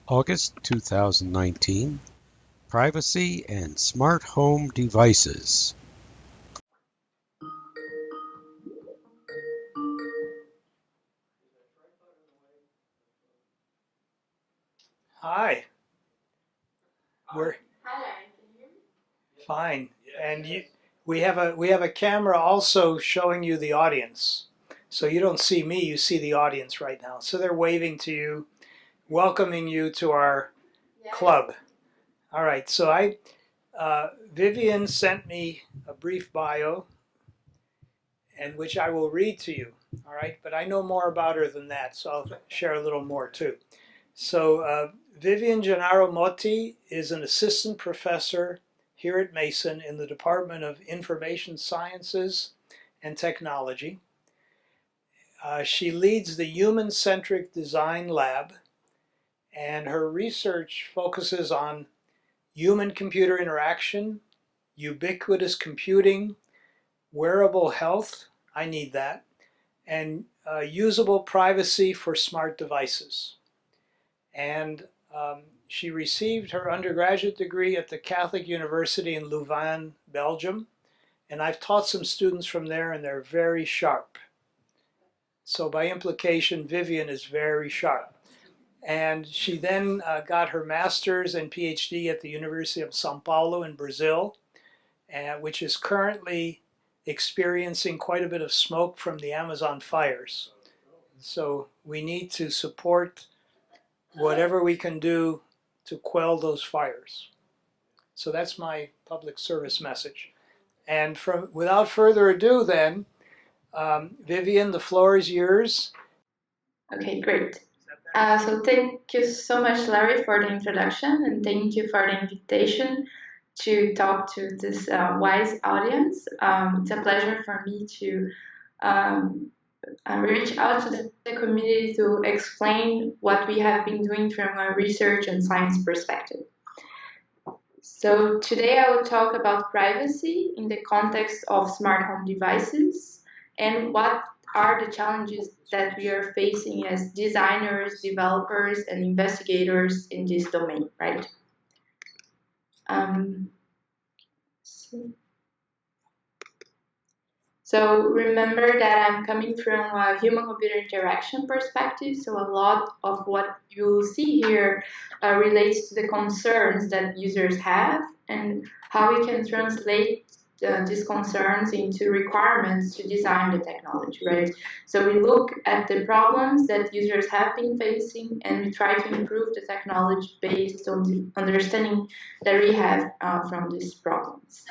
August 2019, Privacy and Smart Home Devices. Hi. We're fine. And we have a camera also showing you the audience. So you don't see me, you see the audience right now. So they're waving to you, welcoming you to our club. All right. So Vivian sent me a brief bio, and which I will read to you. All right. But I know more about her than that, so I'll share a little more too. So Vivian Motti is an assistant professor here at Mason in the Department of Information Sciences and Technology. She leads the Human-Centric Design Lab, and her research focuses on human-computer interaction, ubiquitous computing, wearable health, I need that, and usable privacy for smart devices. And she received her undergraduate degree at the Catholic University in Louvain, Belgium. And I've taught some students from there, and they're very sharp. So by implication, Vivian is very sharp. And she then got her master's and PhD at the University of Sao Paulo in Brazil, which is currently experiencing quite a bit of smoke from the Amazon fires. So we need to support whatever we can do to quell those fires. So that's my public service message. And without further ado then, Vivian, the floor is yours. Okay, great. So thank you so much, Larry, for the introduction, and thank you for the invitation to talk to this wise audience. It's a pleasure for me to reach out to the community to explain what we have been doing from a research and science perspective. So today I will talk about privacy in the context of smart home devices and what are the challenges that we are facing as designers, developers, and investigators in this domain, right? So remember that I'm coming from a human-computer interaction perspective, so a lot of what you'll see here relates to the concerns that users have and how we can translate these concerns into requirements to design the technology, right? So we look at the problems that users have been facing and we try to improve the technology based on the understanding that we have from these problems.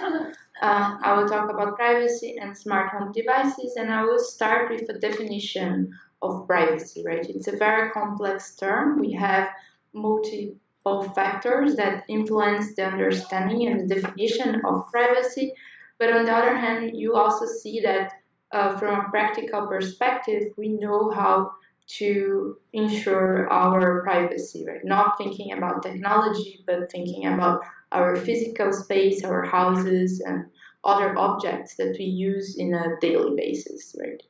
I will talk about privacy and smart home devices, and I will start with a definition of privacy, right? It's a very complex term. We have multiple factors that influence the understanding and the definition of privacy. But on the other hand, you also see that from a practical perspective, we know how to ensure our privacy, right? Not thinking about technology, but thinking about our physical space, our houses, and other objects that we use in a daily basis, right?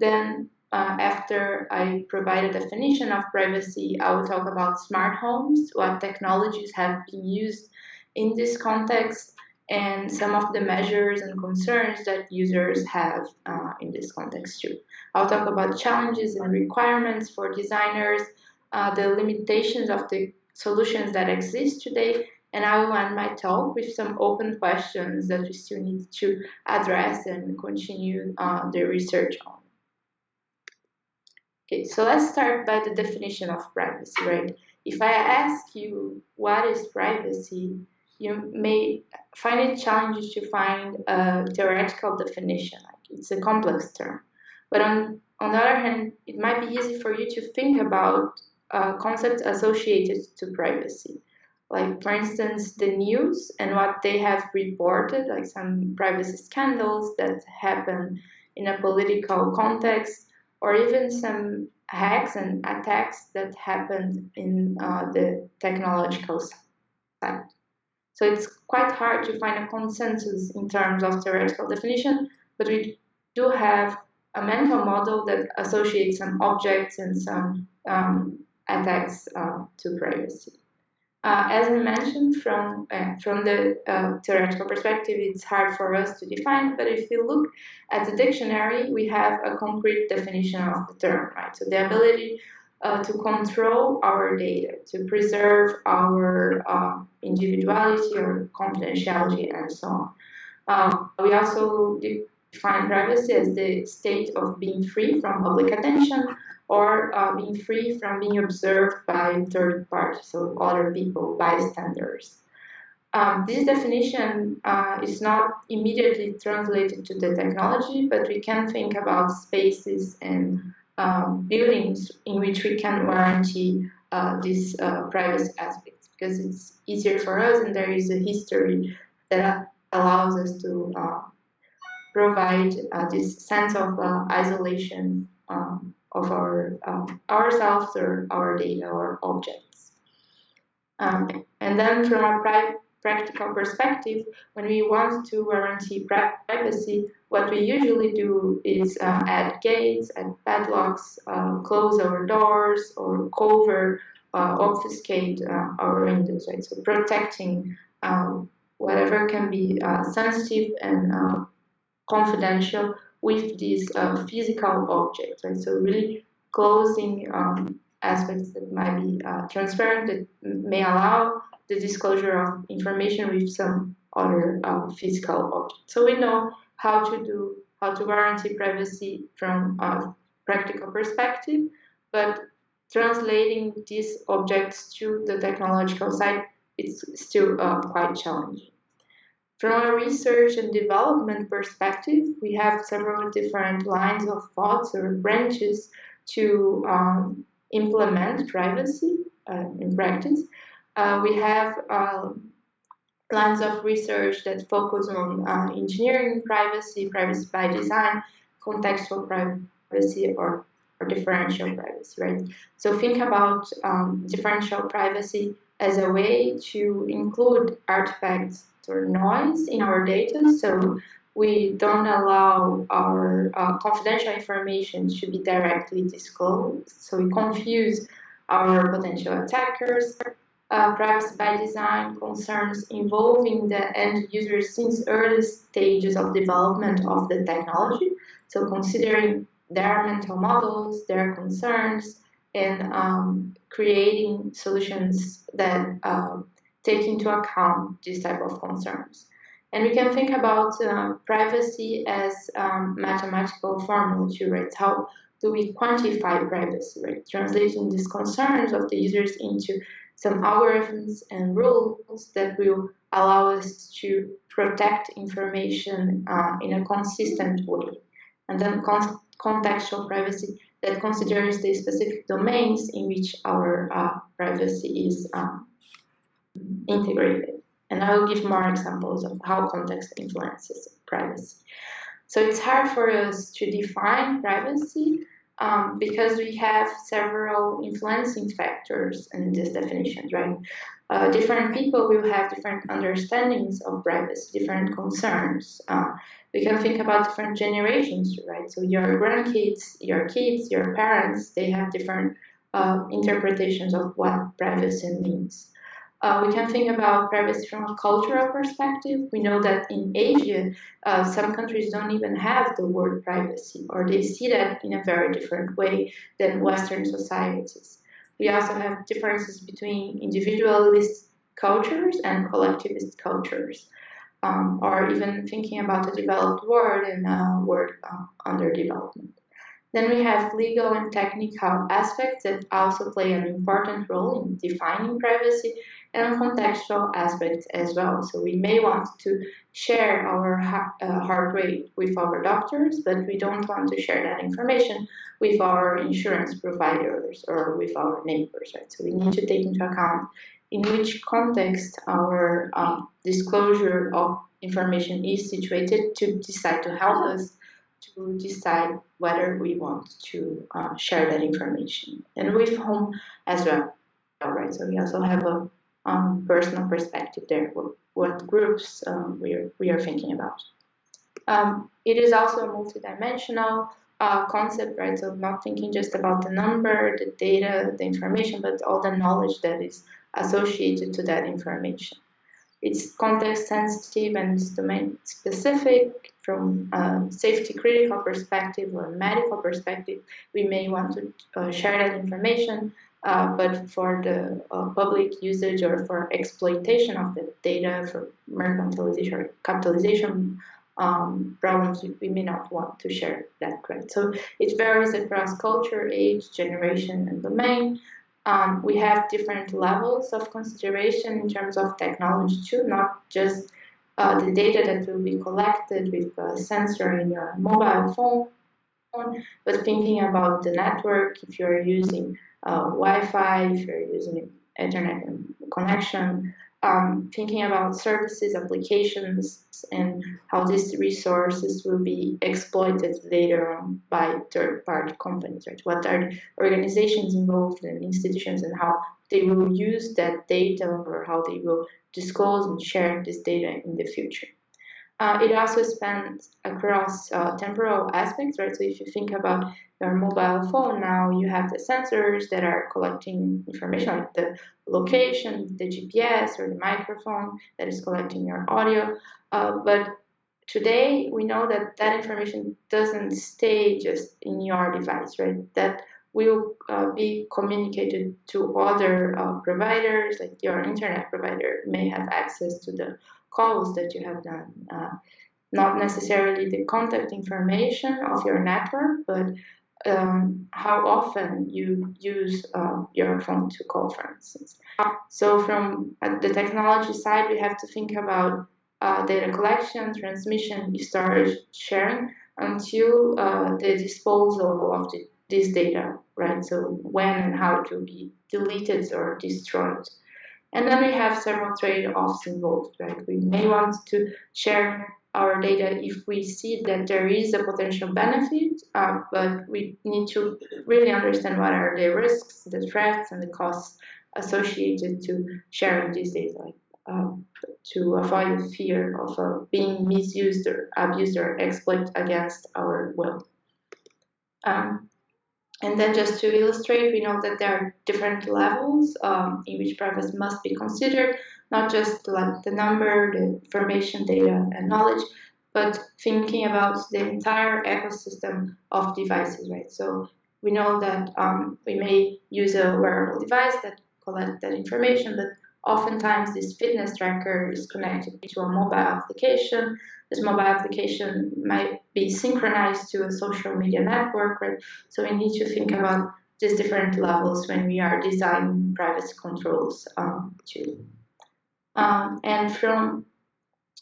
Then after I provide a definition of privacy, I will talk about smart homes, what technologies have been used in this context, and some of the measures and concerns that users have in this context too. I'll talk about challenges and requirements for designers, the limitations of the solutions that exist today, and I will end my talk with some open questions that we still need to address and continue the research on. Okay, so let's start by the definition of privacy, right? If I ask you what is privacy, you may find it challenging to find a theoretical definition. It's a complex term. But on the other hand, it might be easy for you to think about concepts associated to privacy. Like, for instance, the news and what they have reported, like some privacy scandals that happen in a political context, or even some hacks and attacks that happened in the technological side. So it's quite hard to find a consensus in terms of theoretical definition, but we do have a mental model that associates some objects and some attacks to privacy. As we mentioned, from the theoretical perspective, it's hard for us to define, but if you look at the dictionary, we have a concrete definition of the term, right? So the ability to control our data, to preserve our individuality or confidentiality, and so on. We also define privacy as the state of being free from public attention, or being free from being observed by third parties, so other people, bystanders. This definition is not immediately translated to the technology, but we can think about spaces and buildings in which we can guarantee these privacy aspects, because it's easier for us, and there is a history that allows us to provide this sense of isolation of ourselves or our data or objects. And then from a practical perspective, when we want to guarantee privacy, what we usually do is add gates, add padlocks, close our doors, or cover, obfuscate our windows, right? So protecting whatever can be sensitive and confidential with these physical objects, right? So really closing aspects that might be transparent, that may allow the disclosure of information with some other physical object. So we know how to guarantee privacy from a practical perspective, but translating these objects to the technological side, it's still quite challenging. From a research and development perspective, we have several different lines of thoughts or branches to implement privacy in practice. We have lines of research that focus on engineering privacy, privacy by design, contextual privacy, or differential privacy, right? So think about differential privacy as a way to include artifacts or noise in our data, so we don't allow our confidential information to be directly disclosed. So we confuse our potential attackers. Privacy by design concerns involving the end users since early stages of development of the technology. So considering their mental models, their concerns, and creating solutions that take into account these type of concerns. And we can think about privacy as mathematical formula too, right? How do we quantify privacy, right? Translating these concerns of the users into some algorithms and rules that will allow us to protect information in a consistent way. And then contextual privacy that considers the specific domains in which our privacy is integrated. And I will give more examples of how context influences privacy. So it's hard for us to define privacy because we have several influencing factors in these definitions, right? Different people will have different understandings of privacy, different concerns. We can think about different generations, right? So your grandkids, your kids, your parents, they have different interpretations of what privacy means. We can think about privacy from a cultural perspective. We know that in Asia, some countries don't even have the word privacy, or they see that in a very different way than Western societies. We also have differences between individualist cultures and collectivist cultures, or even thinking about a developed world and a world under development. Then we have legal and technical aspects that also play an important role in defining privacy, and contextual aspects as well. So we may want to share our heart rate with our doctors, but we don't want to share that information with our insurance providers or with our neighbors, right? So we need to take into account in which context our disclosure of information is situated to decide to help us to decide whether we want to share that information, and with whom as well, right? So we also have a personal perspective there, what groups we are thinking about. It is also multidimensional. concept, right? So not thinking just about the number, the data, the information, but all the knowledge that is associated to that information. It's context sensitive and domain specific. From a safety critical perspective or medical perspective, we may want to share that information, but for the public usage or for exploitation of the data for mercantilization or capitalization problems, we may not want to share that, right? So it varies across culture, age, generation, and domain. We have different levels of consideration in terms of technology too, not just the data that will be collected with a sensor in your mobile phone, but thinking about the network, if you're using Wi-Fi, if you're using internet connection, thinking about services, applications, and how these resources will be exploited later on by third-party companies, right? What are the organizations involved and institutions and how they will use that data or how they will disclose and share this data in the future. It also spans across temporal aspects, right? So if you think about your mobile phone now, you have the sensors that are collecting information like the location, the GPS, or the microphone that is collecting your audio. But today, we know that that information doesn't stay just in your device, right? That will be communicated to other providers, like your internet provider may have access to the calls that you have done. Not necessarily the contact information of your network, but how often you use your phone to call, for instance. So from the technology side, we have to think about data collection, transmission, storage, sharing, until the disposal of this data, right? So when and how it will be deleted or destroyed. And then we have several trade-offs involved, right? We may want to share our data if we see that there is a potential benefit, but we need to really understand what are the risks, the threats, and the costs associated to sharing this data, to avoid the fear of being misused or abused or exploited against our will. And then just to illustrate, we know that there are different levels in which privacy must be considered, not just like the number, the information, data, and knowledge, but thinking about the entire ecosystem of devices, right? So we know that we may use a wearable device that collects that information, but oftentimes this fitness tracker is connected to a mobile application. This mobile application might be synchronized to a social media network, right? So we need to think about these different levels when we are designing privacy controls too. And from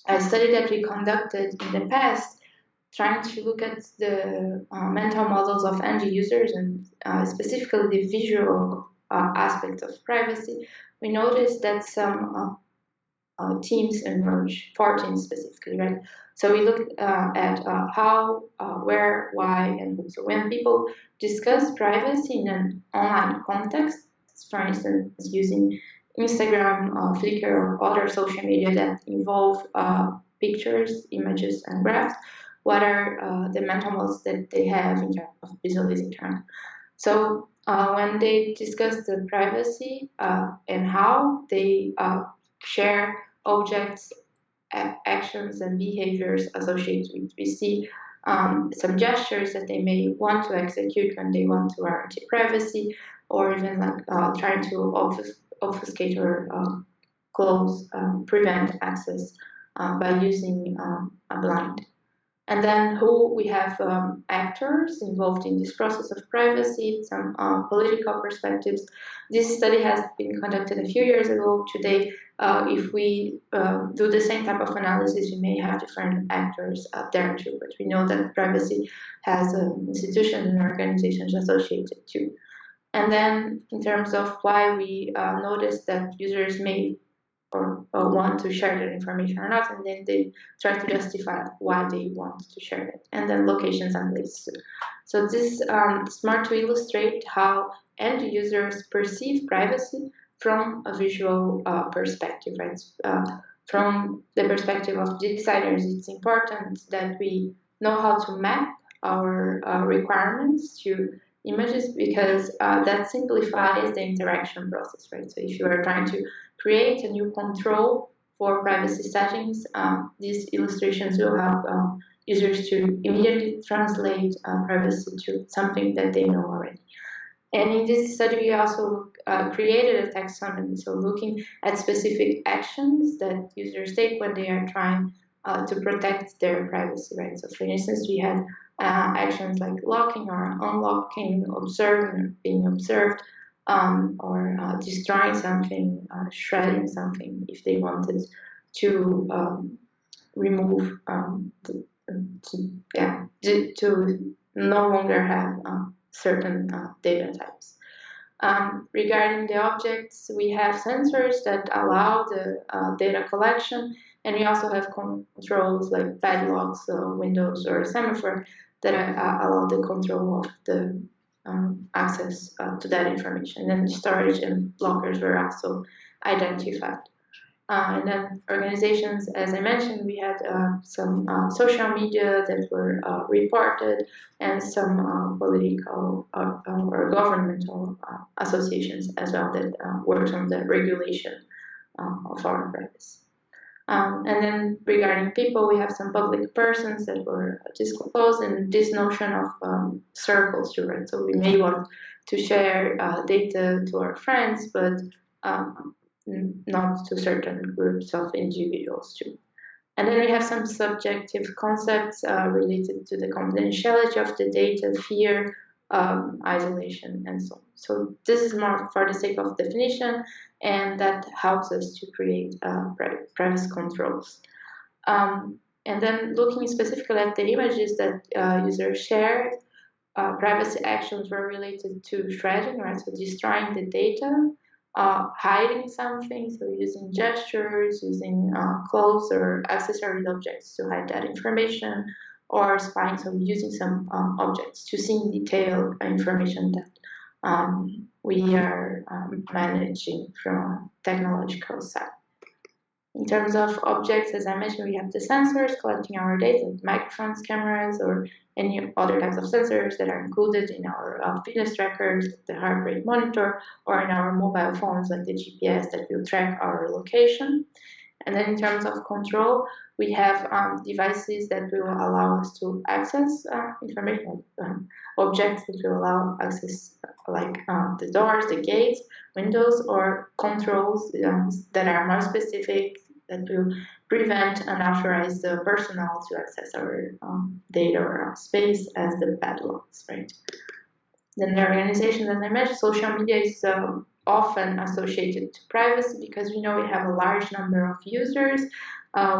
a study that we conducted in the past, trying to look at the mental models of end users and specifically the visual aspect of privacy, we noticed that some teams emerge, 14 specifically, right? So we look at how, where, why, and who. So when people discuss privacy in an online context, for instance, using Instagram, Flickr, or other social media that involve pictures, images, and graphs, what are the mental models that they have in terms of visualization? So when they discuss the privacy and how they share objects, actions, and behaviors associated with, we see some gestures that they may want to execute when they want to guarantee privacy, or even like trying to obfuscate or close, prevent access by using a blind. And then who we have actors involved in this process of privacy, some political perspectives. This study has been conducted a few years ago. Today, if we do the same type of analysis, we may have different actors there too, but we know that privacy has institutions and organizations associated too. And then in terms of why we notice that users may or want to share that information or not, and then they try to justify why they want to share it, and then locations and places too. So this is smart to illustrate how end users perceive privacy from a visual perspective, right? From the perspective of designers, it's important that we know how to map our requirements to images, because that simplifies the interaction process, right? So if you are trying to create a new control for privacy settings, these illustrations will help users to immediately translate privacy to something that they know already. And in this study, we also created a taxonomy, so looking at specific actions that users take when they are trying to protect their privacy, right? So for instance, we had actions like locking or unlocking, observing, being observed, or destroying something, shredding something if they wanted to remove, to no longer have certain data types. Regarding the objects, we have sensors that allow the data collection, and we also have controls like padlocks, windows, or semaphore that allow the control of the access to that information. And storage and blockers were also identified. And then organizations, as I mentioned, we had some social media that were reported, and some political or governmental associations as well that worked on the regulation of our privacy. And then regarding people, we have some public persons that were disclosed, and this notion of circles too, right? So we may want to share data to our friends, but not to certain groups of individuals too. And then we have some subjective concepts related to the confidentiality of the data, fear, isolation, and so on. So this is more for the sake of definition, and that helps us to create privacy controls. And then looking specifically at the images that users shared, privacy actions were related to shredding, right? So destroying the data, hiding something, so using gestures, using clothes or accessory objects to hide that information, or spying, so using some objects to see in detail information that we are managing from a technological side. In terms of objects, as I mentioned, we have the sensors collecting our data, like microphones, cameras, or any other types of sensors that are included in our fitness trackers, the heart rate monitor, or in our mobile phones, like the GPS that will track our location. And then in terms of control, we have devices that will allow us to access information, objects that will allow access, like the doors, the gates, windows, or controls that are more specific, that will prevent unauthorized personnel to access our data or our space, as the padlocks, right? Then the organization, as I mentioned, social media is often associated to privacy because we know we have a large number of users.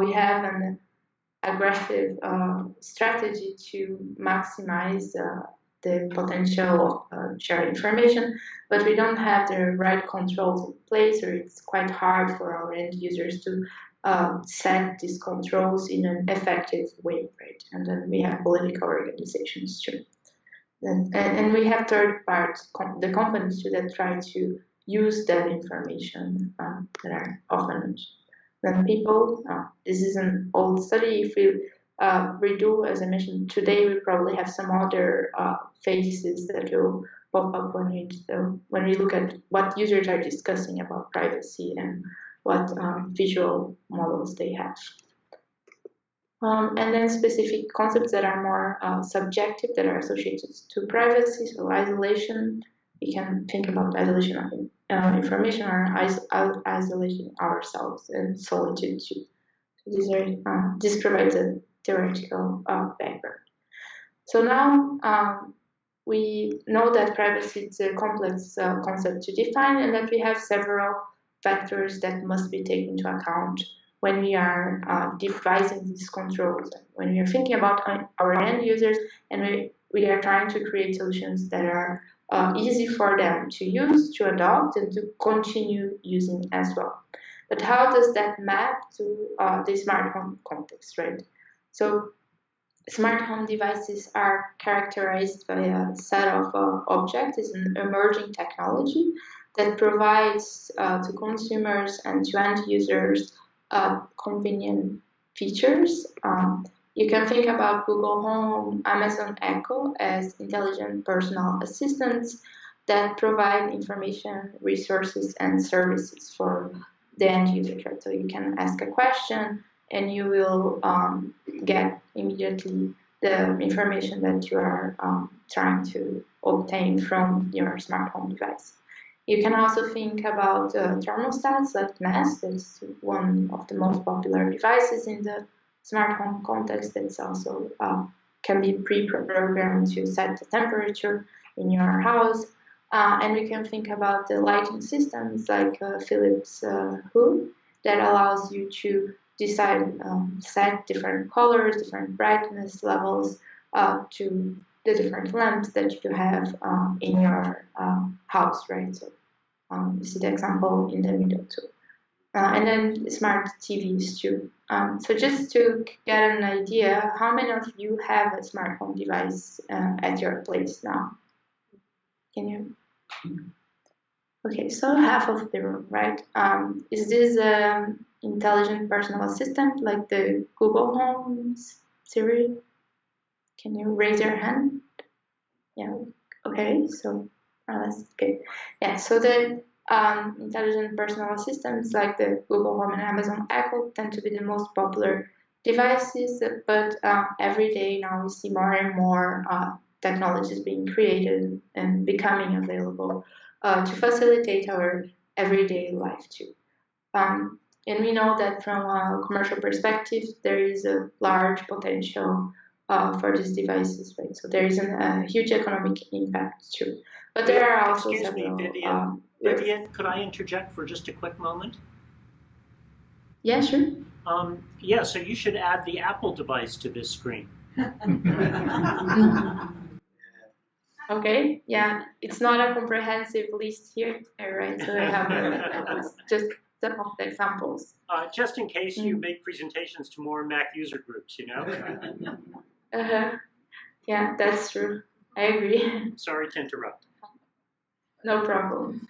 We have an aggressive strategy to maximize the potential of sharing information, but we don't have the right controls in place, or it's quite hard for our end users to set these controls in an effective way, right? And then we have political organizations too. And we have third parts, the companies too, that try to use that information that are often mentioned. Then people, this is an old study. If we redo, as I mentioned, today we probably have some other faces that will pop up when we look at what users are discussing about privacy and what visual models they have. And then specific concepts that are more subjective, that are associated to privacy, so isolation. We can think about isolation of information, or isolation ourselves, and solitude too. So this provides a theoretical background. So now we know that privacy is a complex concept to define, and that we have several factors that must be taken into account when we are devising these controls, when we are thinking about our end users, and we are trying to create solutions that are easy for them to use, to adopt, and to continue using as well. But how does that map to the smart home context, right? So smart home devices are characterized by a set of objects. It's an emerging technology that provides to consumers and to end users convenient features, You can think about Google Home, Amazon Echo as intelligent personal assistants that provide information, resources, and services for the end user. Right? So you can ask a question and you will get immediately the information that you are trying to obtain from your smart home device. You can also think about thermostats like Nest. That's one of the most popular devices in the smart home context. That's also can be pre-programmed to set the temperature in your house. And we can think about the lighting systems like Philips Hue that allows you to decide, set different colors, different brightness levels to the different lamps that you have in your house, right? So you see the example in the middle too. And then smart TVs too. So just to get an idea, how many of you have a smart home device at your place now? Can you? Okay, so half of the room, right? Is this intelligent personal assistant like the Google Home, Siri? Can you raise your hand? Yeah. Okay, so that's good. Yeah, so the intelligent personal assistants like the Google Home and Amazon Echo tend to be the most popular devices, but every day now we see more and more technologies being created and becoming available to facilitate our everyday life too. And we know that from a commercial perspective, there is a large potential for these devices, right? So there is a huge economic impact too. But there are also Excuse several. me, Vivian. Vivian, could I interject for just a quick moment? Yeah, sure. Yeah, so you should add the Apple device to this screen. Okay, yeah, it's not a comprehensive list here, right? So I have just some of the examples. Just in case you make presentations to more Mac user groups, you know? Yeah, that's true. I agree. Sorry to interrupt. No problem.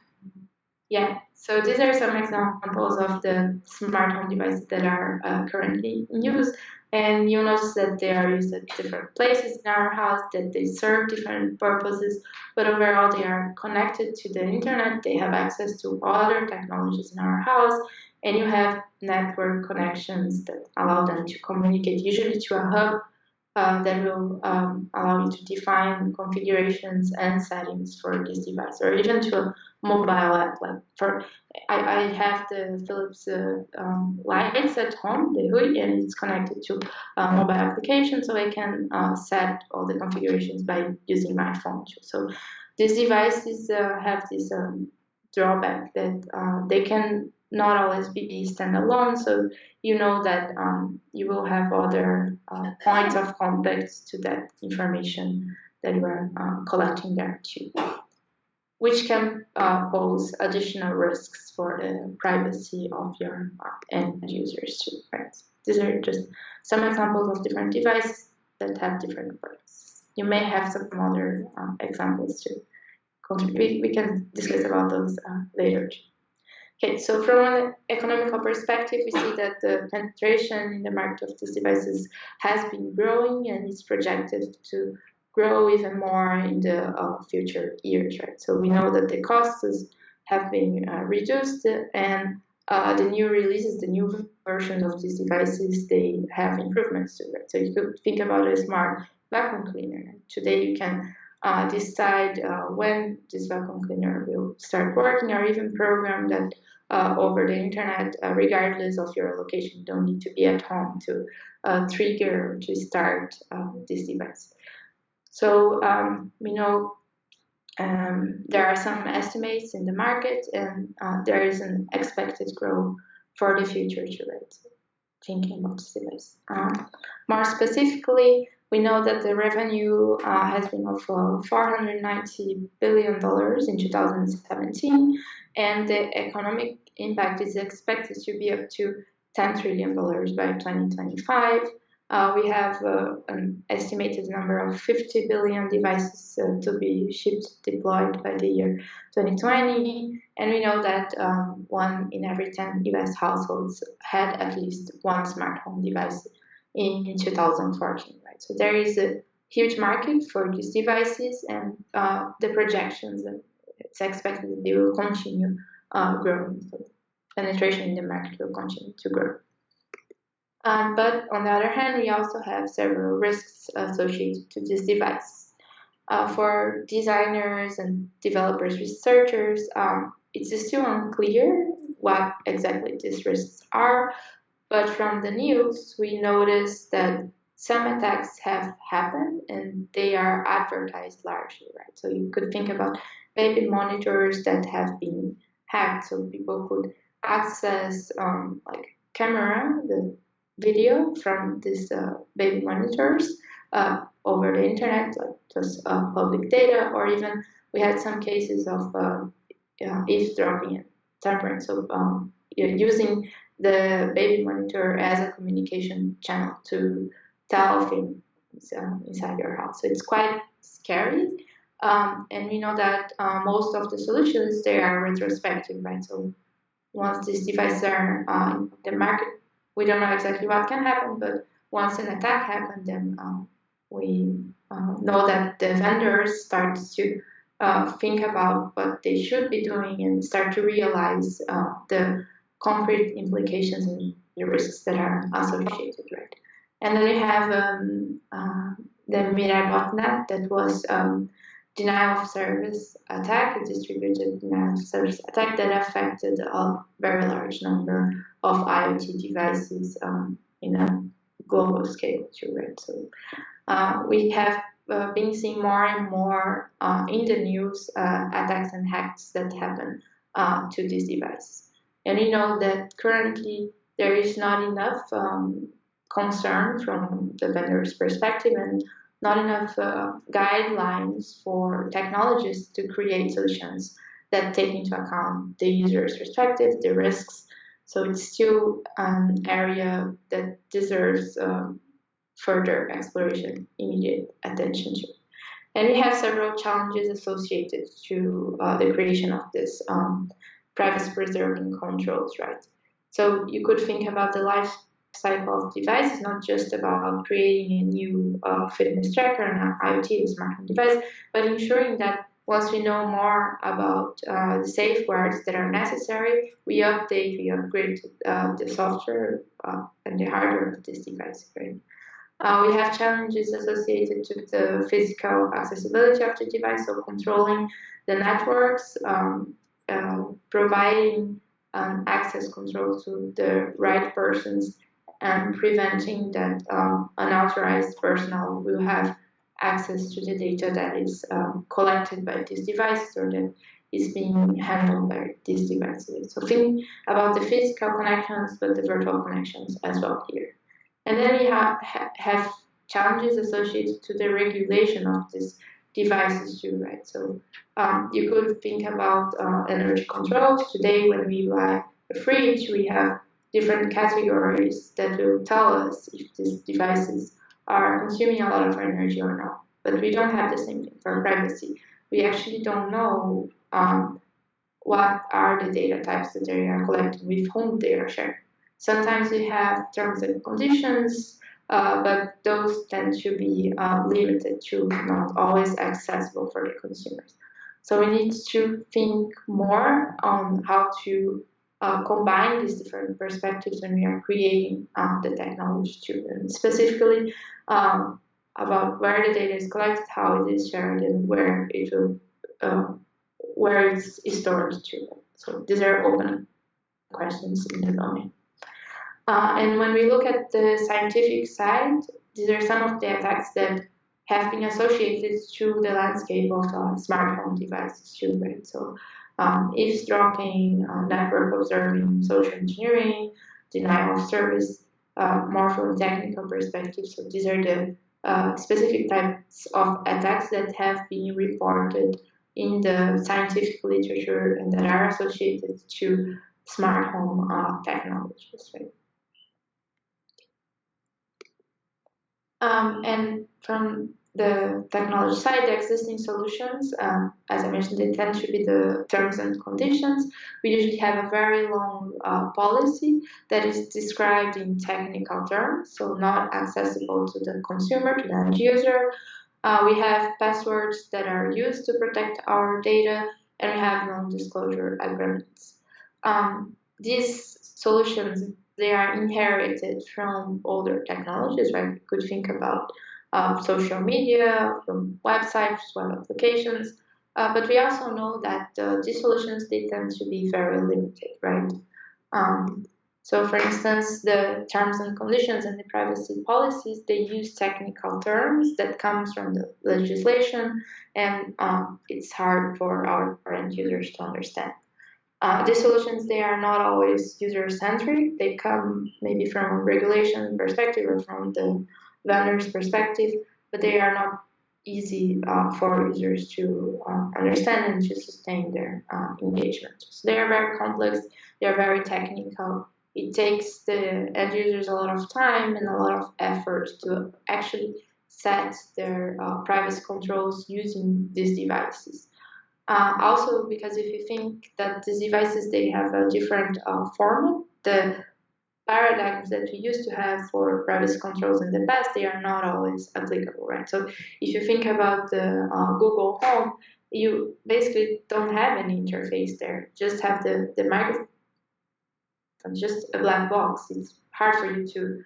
Yeah, so these are some examples of the smart home devices that are currently in use. And you'll notice that they are used at different places in our house, that they serve different purposes, but overall they are connected to the internet. They have access to other technologies in our house, and you have network connections that allow them to communicate, usually to a hub that will allow you to define configurations and settings for this device, or even to a mobile app. Like I have the Philips lights at home, the hood, and it's connected to a mobile application, so I can set all the configurations by using my phone too. So these devices have this drawback that they can not always be standalone, so you know that you will have other points of contact to that information that you are collecting there too, which can pose additional risks for the privacy of your end users too, right? These are just some examples of different devices that have different purposes. You may have some other examples to contribute. We can discuss about those later too. Okay, so from an economical perspective, we see that the penetration in the market of these devices has been growing and is projected to grow even more in the future years, right? So we know that the costs have been reduced, and the new releases, the new versions of these devices, they have improvements to it. So you could think about a smart vacuum cleaner. Today you can decide when this vacuum cleaner will start working, or even program that over the internet, regardless of your location. You don't need to be at home to trigger to start this device. So we know there are some estimates in the market, and there is an expected growth for the future to it. Thinking about this device. More specifically, we know that the revenue has been of $490 billion in 2017, and the economic impact is expected to be up to $10 trillion by 2025. We have an estimated number of 50 billion devices to be shipped, deployed by the year 2020. And we know that 1 in every 10 US households had at least one smart home device in 2014, right? So there is a huge market for these devices, and the projections, it's expected that they will continue growing. So penetration in the market will continue to grow. But on the other hand, we also have several risks associated to this device. For designers and developers, researchers, it's still unclear what exactly these risks are, but from the news, we noticed that some attacks have happened and they are advertised largely, right? So you could think about baby monitors that have been hacked, so people could access like camera, the video from these baby monitors over the internet, like just public data, or even we had some cases of eavesdropping and tampering. So using the baby monitor as a communication channel to tell things inside your house. So it's quite scary. And we know that most of the solutions, they are retrospective, right? So once these devices are in the market, we don't know exactly what can happen, but once an attack happens, then we know that the vendors start to think about what they should be doing and start to realize the concrete implications and the risks that are associated, right? And then we have the Mirai botnet that was denial of service attack, a distributed denial of service attack that affected a very large number of IoT devices in a global scale too, right? So we have been seeing more and more in the news attacks and hacks that happen to this device. And we know that currently there is not enough concern from the vendor's perspective and not enough guidelines for technologists to create solutions that take into account the user's perspective, the risks. So it's still an area that deserves further exploration, immediate attention to. And we have several challenges associated to the creation of this privacy preserving controls, right? So you could think about the life cycle of devices, not just about creating a new fitness tracker and an IoT smart home device, but ensuring that once we know more about the safeguards that are necessary, we update, we upgrade the software and the hardware of this device, right? We have challenges associated to the physical accessibility of the device, so controlling the networks, providing access control to the right persons, and preventing that unauthorized personnel will have access to the data that is collected by these devices or that is being handled by these devices. So think about the physical connections, but the virtual connections as well here. And then we have challenges associated to the regulation of these devices too, right? So you could think about energy controls. Today, when we buy a fridge, we have different categories that will tell us if these devices are consuming a lot of energy or not. But we don't have the same thing for privacy. We actually don't know what are the data types that they are collecting, with whom they are sharing. Sometimes we have terms and conditions, but those tend to be limited to, not always accessible for the consumers. So we need to think more on how to combine these different perspectives when we are creating the technology too, and specifically about where the data is collected, how it is shared, and where it will, where it's stored to. So these are open questions in the domain. And when we look at the scientific side, these are some of the attacks that have been associated to the landscape of smart home devices too, right? So eavesdropping, network observing, social engineering, denial of service, more from a technical perspective. So these are the specific types of attacks that have been reported in the scientific literature and that are associated to smart home technologies, right? And from the technology side, the existing solutions, as I mentioned, they tend to be the terms and conditions. We usually have a very long policy that is described in technical terms, so not accessible to the consumer, to the end user. We have passwords that are used to protect our data, and we have non-disclosure agreements. These solutions, they are inherited from older technologies, right? We could think about social media, from websites, web applications, but we also know that these solutions, they tend to be very limited, right? So for instance, the terms and conditions and the privacy policies, they use technical terms that comes from the legislation, and it's hard for our end users to understand. These solutions, they are not always user-centric. They come maybe from a regulation perspective or from the vendor's perspective, but they are not easy for users to understand and to sustain their engagement. So they are very complex, they are very technical. It takes the end users a lot of time and a lot of effort to actually set their privacy controls using these devices. Also, because if you think that these devices, they have a different format, the paradigms that we used to have for privacy controls in the past, they are not always applicable, right? So if you think about the Google Home, you basically don't have any interface there. Just have the microphone, just a black box. It's hard for you to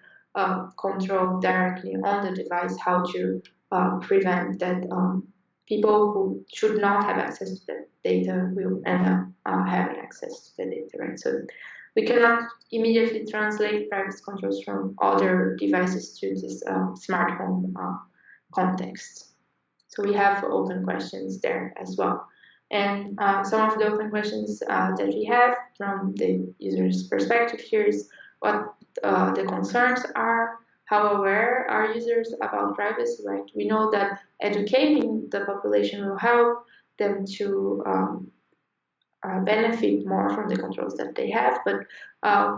control directly on the device how to prevent that people who should not have access to the data will end up having access to the data, right? So we cannot immediately translate privacy controls from other devices to this smart home context. So we have open questions there as well. And some of the open questions that we have from the user's perspective here is what the concerns are, how aware are users about privacy, right? We know that educating the population will help them to benefit more from the controls that they have, but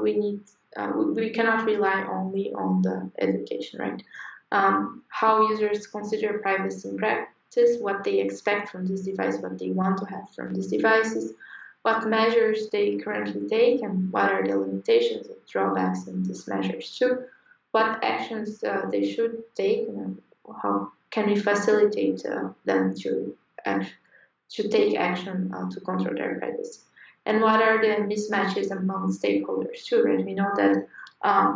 we cannot rely only on the education, right? How users consider privacy in practice, what they expect from this device, what they want to have from these devices, what measures they currently take, and what are the limitations and drawbacks in these measures too, what actions they should take, and how can we facilitate them to take action to control their privacy. And what are the mismatches among stakeholders too, right? We know that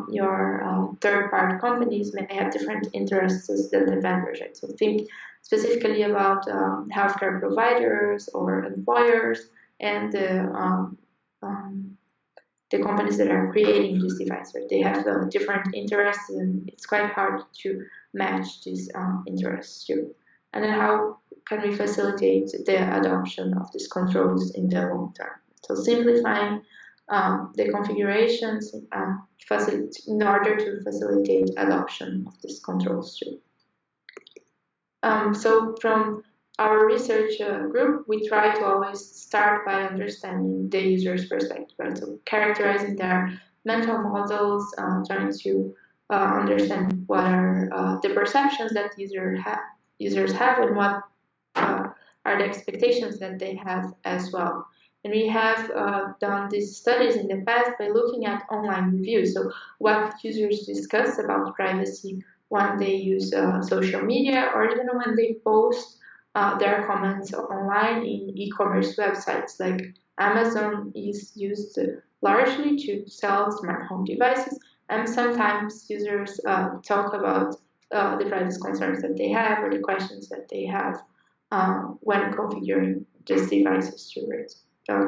your third-party companies may have different interests than the vendors, right? So think specifically about healthcare providers or employers and the companies that are creating this device, right? They have different interests, and it's quite hard to match these interests too. And then how can we facilitate the adoption of these controls in the long term? So simplifying the configurations in order to facilitate adoption of these controls too. So from our research group, we try to always start by understanding the user's perspective, right? So characterizing their mental models, trying to understand what are the perceptions that users have and what are the expectations that they have as well. And we have done these studies in the past by looking at online reviews. So what users discuss about privacy when they use social media, or even when they post their comments online in e-commerce websites. Like Amazon is used largely to sell smart home devices, and sometimes users talk about the privacy concerns that they have or the questions that they have when configuring these devices to it.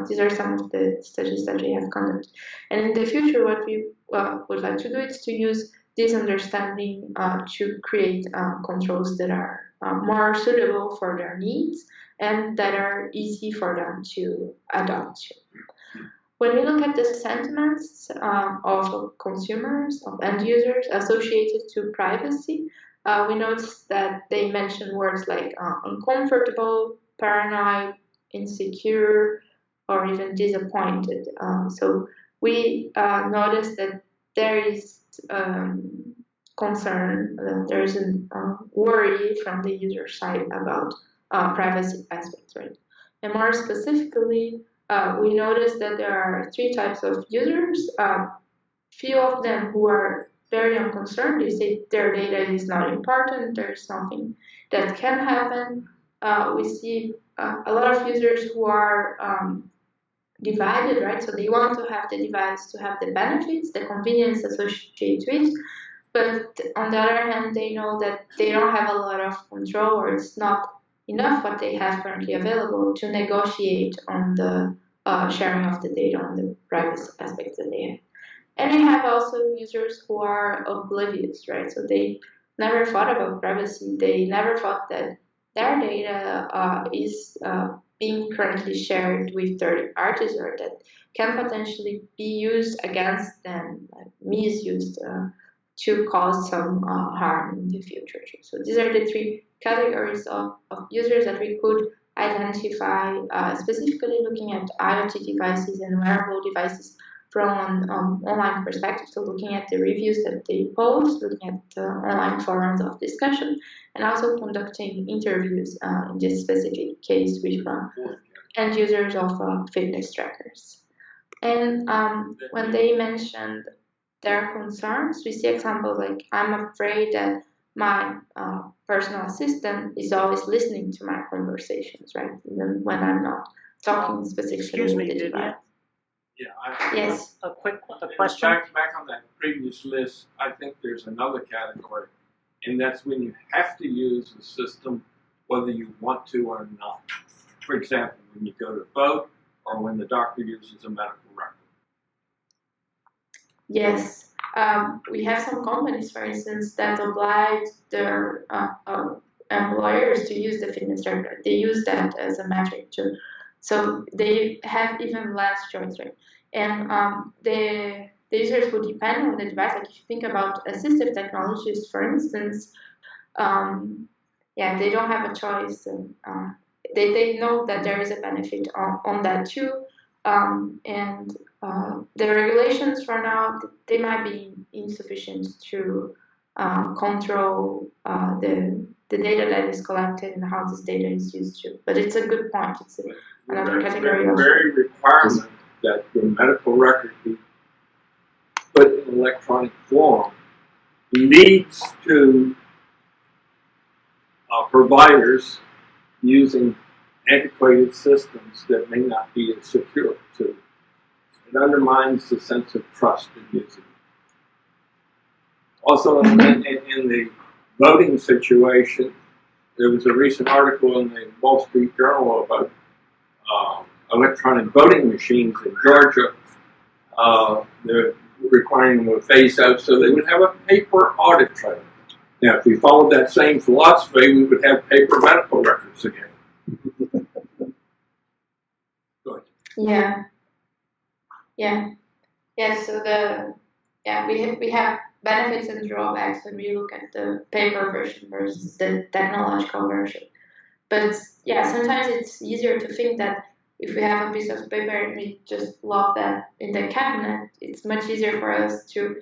These are some of the studies that we have conducted. And in the future, what we would like to do is to use this understanding to create controls that are more suitable for their needs and that are easy for them to adopt. When we look at the sentiments of consumers, of end users associated to privacy, we notice that they mention words like uncomfortable, paranoid, insecure, or even disappointed. So we notice that there is concern, there's a worry from the user side about privacy aspects, right? And more specifically, we noticed that there are three types of users. Few of them who are very unconcerned. They say their data is not important. There's something that can happen. We see a lot of users who are divided, right? So they want to have the device to have the benefits, the convenience associated with, but on the other hand, they know that they don't have a lot of control, or it's not enough what they have currently available to negotiate on the sharing of the data, on the privacy aspects that they have. And you have also users who are oblivious, right? So they never thought about privacy. They never thought that their data is being currently shared with third parties, or that can potentially be used against them, misused to cause some harm in the future. So these are the three categories of users that we could identify, specifically looking at IoT devices and wearable devices from an online perspective. So looking at the reviews that they post, looking at the online forums of discussion, and also conducting interviews in this specific case with end users of fitness trackers. And when they mentioned their concerns, we see examples like, I'm afraid that my personal assistant is always listening to my conversations, right? Even when I'm not talking specifically with the device. Yeah. Yes. A question. Back on that previous list, I think there's another category, and that's when you have to use the system whether you want to or not. For example, when you go to vote or when the doctor uses a medical record. Yes. We have some companies, for instance, that oblige their employers to use the fitness tracker. They use that as a metric too. So they have even less choice, right? And the users who depend on the device, like if you think about assistive technologies, for instance, they don't have a choice. And, they know that there is a benefit on that too. And the regulations for now, they might be insufficient to control the data that is collected and how this data is used to. But it's a good point. It's another category of very requirement that the medical record be put in electronic form leads to providers using antiquated systems that may not be as secure. So it undermines the sense of trust in using it. Also, in the voting situation, there was a recent article in the Wall Street Journal about electronic voting machines in Georgia. They're requiring them to phase out so they would have a paper audit trail. Now, if we followed that same philosophy, we would have paper medical records again. Go ahead. Yeah. So we have benefits and drawbacks when we look at the paper version versus the technological version. But yeah, sometimes it's easier to think that if we have a piece of paper and we just lock that in the cabinet, it's much easier for us to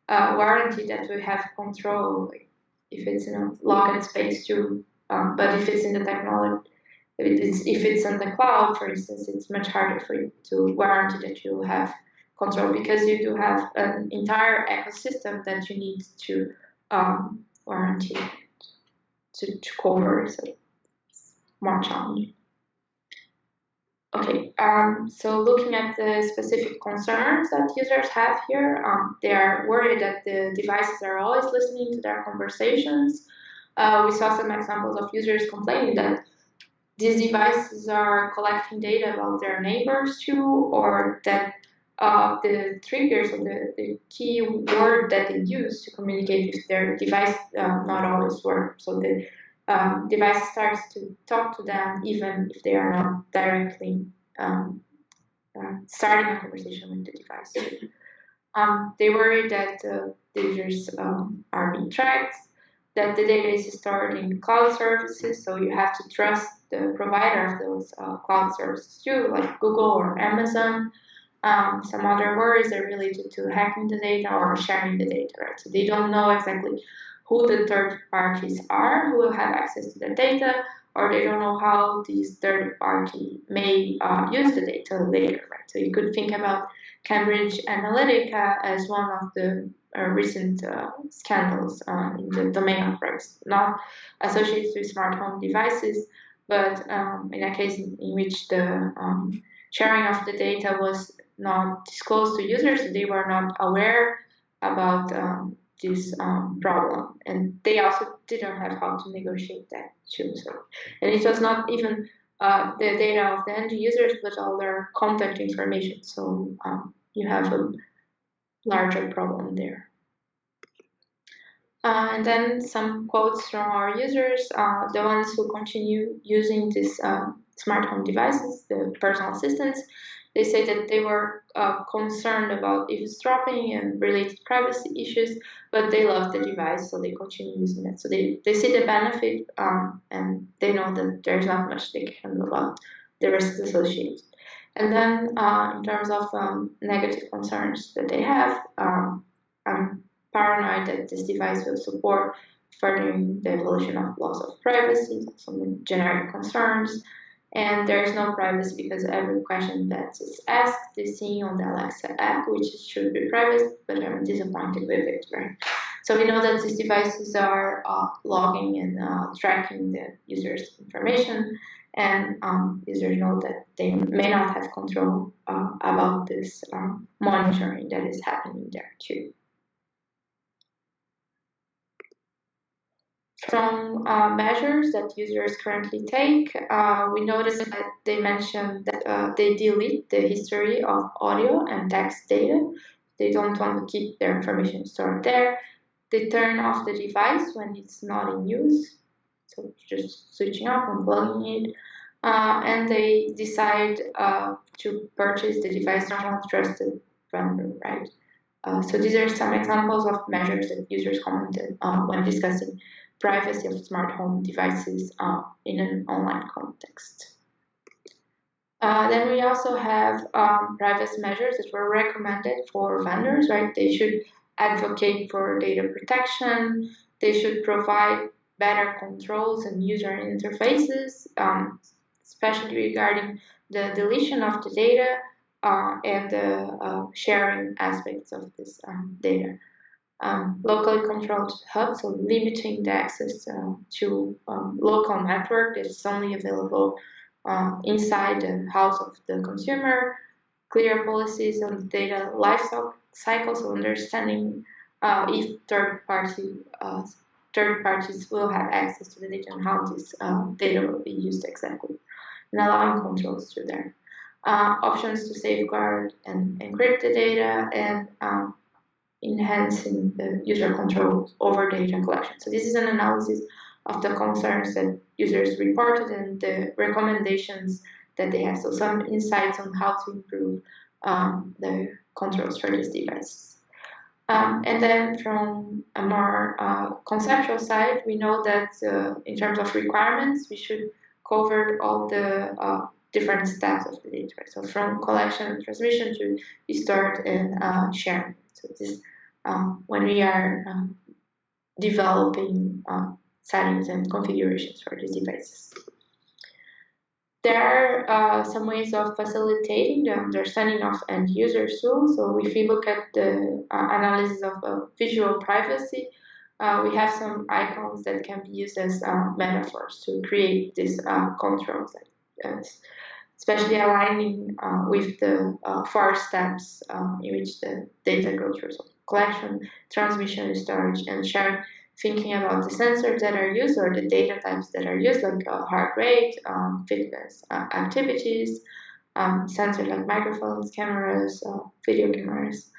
warranty that we have control, like if it's in a locked space too. But if it's in the technology, if it's in the cloud, for instance, it's much harder for you to warranty that you have control, because you do have an entire ecosystem that you need to warranty to cover. So it's more challenging. Okay, so looking at the specific concerns that users have here, they are worried that the devices are always listening to their conversations. We saw some examples of users complaining that these devices are collecting data about their neighbors too, or that the triggers or the key word that they use to communicate with their device not always work. So the device starts to talk to them even if they are not directly starting a conversation with the device. They worry that the users are being tracked, that the data is stored in cloud services, so you have to trust the provider of those cloud services too, like Google or Amazon. Some other worries are related to hacking the data or sharing the data, right? So they don't know exactly who the third parties are who will have access to the data, or they don't know how these third party may use the data later, right? So you could think about Cambridge Analytica as one of the recent scandals in the domain of privacy, not associated with smart home devices, but in a case in which the sharing of the data was not disclosed to users, so they were not aware about this problem, and they also didn't have how to negotiate that too. So, and it was not even the data of the end users, but all their contact information. So you have a larger problem there. And then some quotes from our users, the ones who continue using these smart home devices, the personal assistants. They say that they were concerned about eavesdropping and related privacy issues, but they love the device, so they continue using it. So they see the benefit, and they know that there's not much they can do about the risks associated. And then in terms of negative concerns that they have, I'm paranoid that this device will support furthering the evolution of loss of privacy, some generic concerns. And there is no privacy because every question that is asked is seen on the Alexa app, which should be private, but I'm disappointed with it, right? So we know that these devices are logging and tracking the user's information, and users know that they may not have control about this monitoring that is happening there too. From measures that users currently take, we noticed that they mentioned that they delete the history of audio and text data. They don't want to keep their information stored there. They turn off the device when it's not in use, so just switching off and plugging it. And they decide to purchase the device from a trusted vendor, right? So these are some examples of measures that users commented when discussing privacy of smart home devices in an online context. Then we also have privacy measures that were recommended for vendors, right? They should advocate for data protection. They should provide better controls and user interfaces, especially regarding the deletion of the data and the sharing aspects of this data. Locally controlled hubs, so limiting the access to local network that is only available inside the house of the consumer. Clear policies on the data life cycle, so understanding if third parties will have access to the data and how this data will be used exactly, and allowing controls through there. Options to safeguard and encrypt the data, and enhancing the user control over data collection. So this is an analysis of the concerns that users reported and the recommendations that they have. So some insights on how to improve the controls for these devices. And then from a more conceptual side, we know that in terms of requirements, we should cover all the different steps of the data. So from collection and transmission to restart and sharing. So this when we are developing settings and configurations for these devices. There are some ways of facilitating the understanding of end users too. So if we look at the analysis of visual privacy, we have some icons that can be used as metaphors to create these controls, especially aligning with the 4 steps in which the data goes through. So collection, transmission, storage, and sharing. Thinking about the sensors that are used or the data types that are used, like heart rate, fitness activities, sensors like microphones, cameras, video cameras.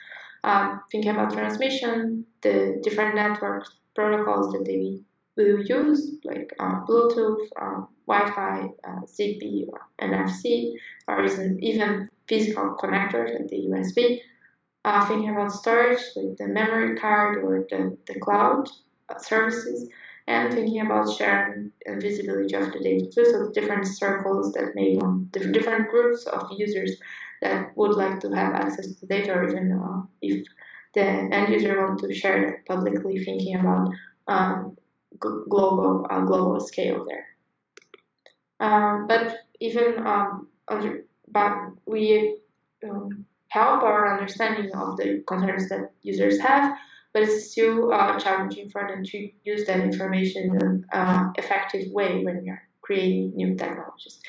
Thinking about transmission, the different network protocols that they will use, like Bluetooth, Wi-Fi, Zigbee, or NFC, or even physical connectors like the USB. Thinking about storage, like the memory card or the cloud services, and thinking about sharing and visibility of the data too. So different circles that may want different groups of users that would like to have access to data, or even if the end user want to share it publicly, thinking about global scale there. But even but we help our understanding of the concerns that users have, but it's still challenging for them to use that information in an effective way when we are creating new technologies.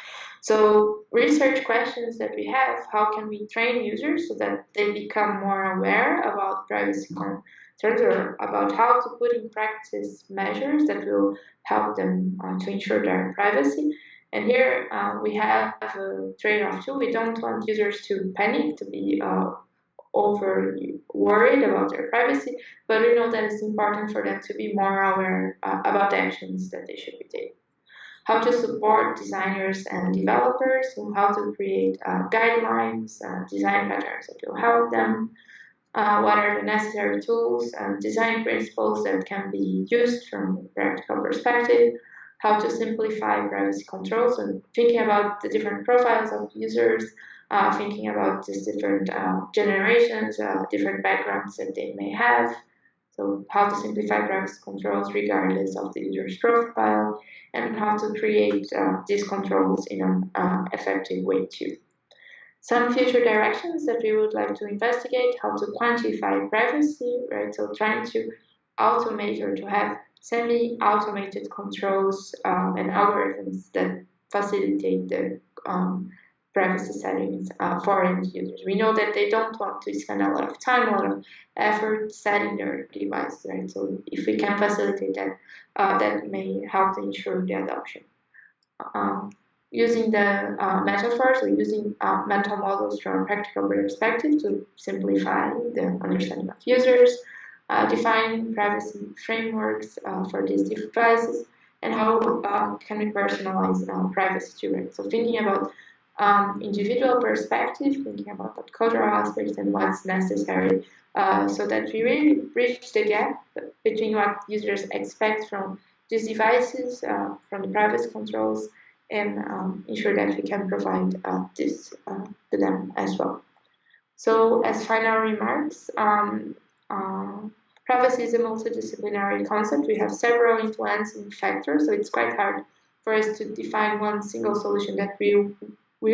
So research questions that we have: how can we train users so that they become more aware about privacy concerns, or about how to put in practice measures that will help them to ensure their privacy. And here we have a trade-off too. We don't want users to panic, to be over worried about their privacy, but we know that it's important for them to be more aware about the actions that they should be taking. How to support designers and developers, and how to create guidelines, design patterns that will help them. What are the necessary tools and design principles that can be used from a practical perspective? How to simplify privacy controls, and thinking about the different profiles of users, thinking about these different generations, different backgrounds that they may have. So how to simplify privacy controls regardless of the user's profile, and how to create these controls in an effective way too. Some future directions that we would like to investigate: how to quantify privacy, right? So trying to automate, or to have semi-automated controls and algorithms that facilitate the privacy settings for end users. We know that they don't want to spend a lot of time, a lot of effort setting their device, right? So if we can facilitate that, that may help to ensure the adoption. Using the metaphors, or using mental models from a practical perspective to simplify the understanding of users, define privacy frameworks for these devices, and how can we personalize privacy too, right? So thinking about individual perspective, thinking about the cultural aspects and what's necessary, so that we really bridge the gap between what users expect from these devices, from the privacy controls, and ensure that we can provide this to them as well. So as final remarks, privacy is a multidisciplinary concept. We have several influencing factors, so it's quite hard for us to define one single solution that will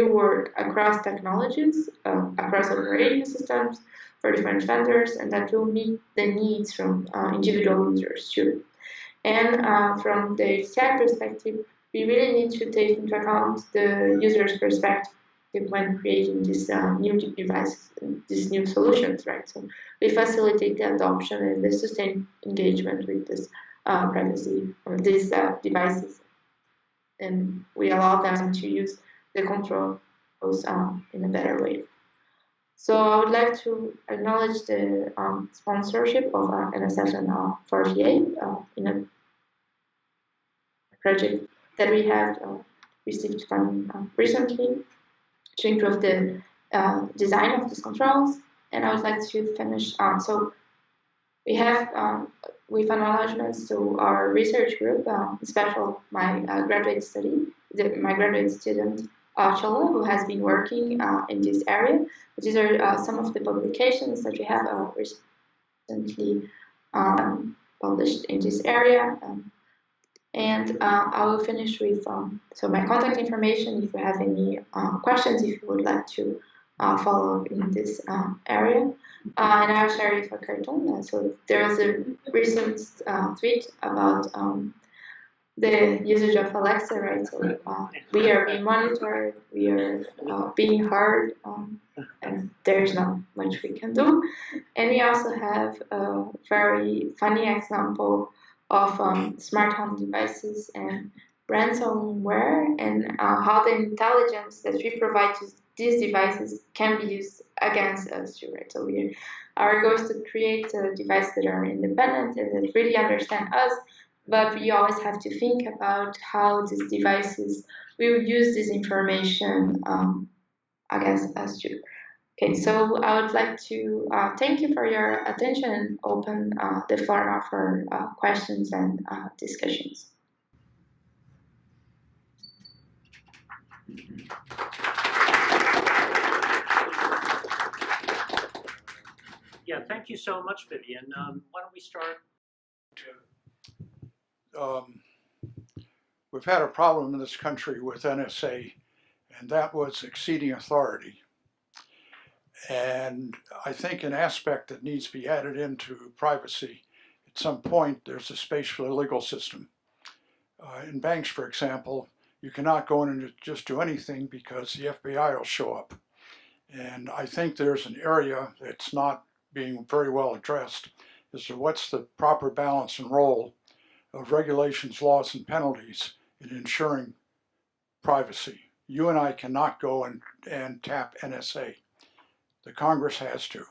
work across technologies, across operating systems, for different vendors, and that will meet the needs from individual users too. And from the CI perspective, we really need to take into account the user's perspective when creating these new devices, these new solutions, right? So we facilitate the adoption and the sustained engagement with this privacy or these devices, and we allow them to use the controls in a better way. So I would like to acknowledge the sponsorship of NSF and 48 in a project that we have received funding recently to improve the design of these controls. And I would like to finish. So we have, with acknowledgements to our research group, especially my graduate student, Chola, who has been working in this area. These are some of the publications that we have recently published in this area. And I will finish with so my contact information. If you have any questions, if you would like to follow up in this area, and I'll share with a cartoon. So there was a recent tweet about the usage of Alexa, right? So we are being monitored, we are being heard, and there's not much we can do. And we also have a very funny example of smart home devices and ransomware, and how the intelligence that we provide to these devices can be used against us too, right? So our goal is to create devices that are independent and that really understand us, but we always have to think about how these devices will use this information against us too. Okay, so I would like to thank you for your attention and open the floor for questions and discussions. Yeah, thank you so much, Vivian. Why don't we start? We've had a problem in this country with NSA, and that was exceeding authority. And I think an aspect that needs to be added into privacy, at some point, there's a space for the legal system. In banks, for example, you cannot go in and just do anything because the FBI will show up. And I think there's an area that's not being very well addressed as to what's the proper balance and role of regulations, laws, and penalties in ensuring privacy. You and I cannot go and tap NSA. The Congress has to.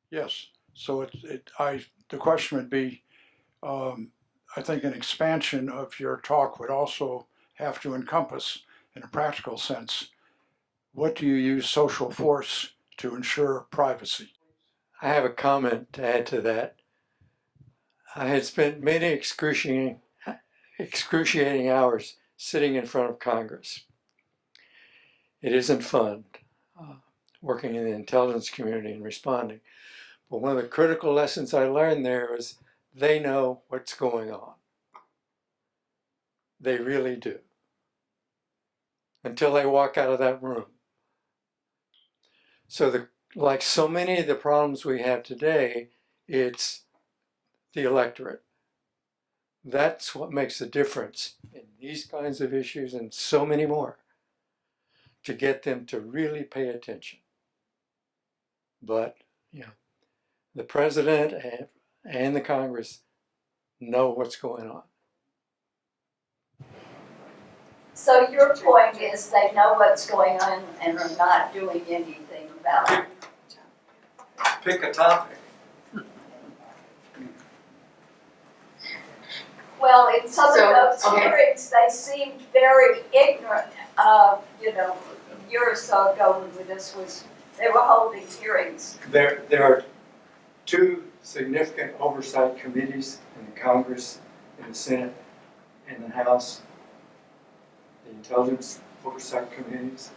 Yes. So the question would be, I think an expansion of your talk would also have to encompass, in a practical sense, what do you use social force to ensure privacy? I have a comment to add to that. I had spent many excruciating hours sitting in front of Congress. It isn't fun working in the intelligence community and responding. But one of the critical lessons I learned there was they know what's going on. They really do. Until they walk out of that room. So like so many of the problems we have today, it's the electorate. That's what makes the difference in these kinds of issues and so many more, to get them to really pay attention. But the president and the Congress know what's going on. So your point is they know what's going on and are not doing anything about it. Pick a topic. Well, in some of those hearings, they seemed very ignorant of, a year or so ago when they were holding hearings. There are two significant oversight committees in the Congress, in the Senate, in the House. The intelligence oversight committees,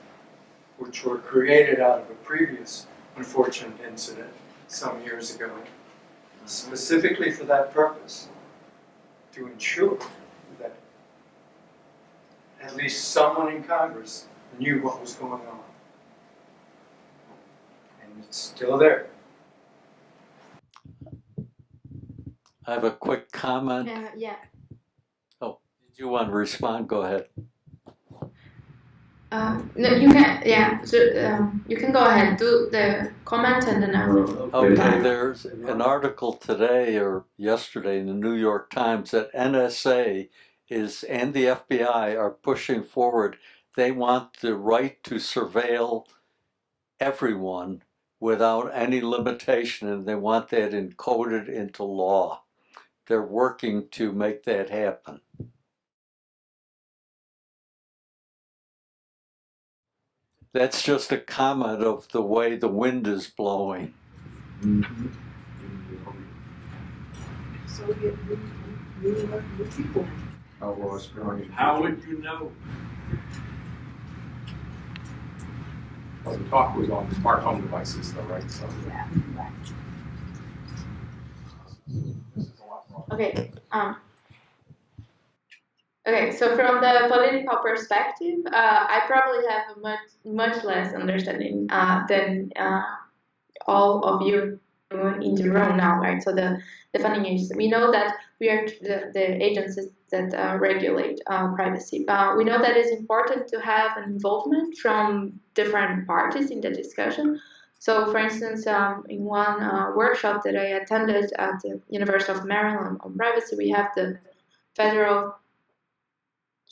which were created out of a previous unfortunate incident some years ago, specifically for that purpose, to ensure that at least someone in Congress knew what was going on. And it's still there. I have a quick comment. Yeah. Oh, did you want to respond? Go ahead. No, you can. Yeah. So you can go ahead, do the comment, and then I will. Okay. There's an article today or yesterday in the New York Times that NSA and the FBI are pushing forward. They want the right to surveil everyone without any limitation, and they want that encoded into law. They're working to make that happen. That's just a comment of the way the wind is blowing. So get new people. How would you know? Well, the talk was on smart home devices, though, right? So. Yeah, right. Okay. Okay. So from the political perspective, I probably have a much less understanding than all of you in the room now, right? So the funny is, we know that we are the agencies that regulate privacy. We know that it's important to have an involvement from different parties in the discussion. So, for instance, in one workshop that I attended at the University of Maryland on privacy, we have the Federal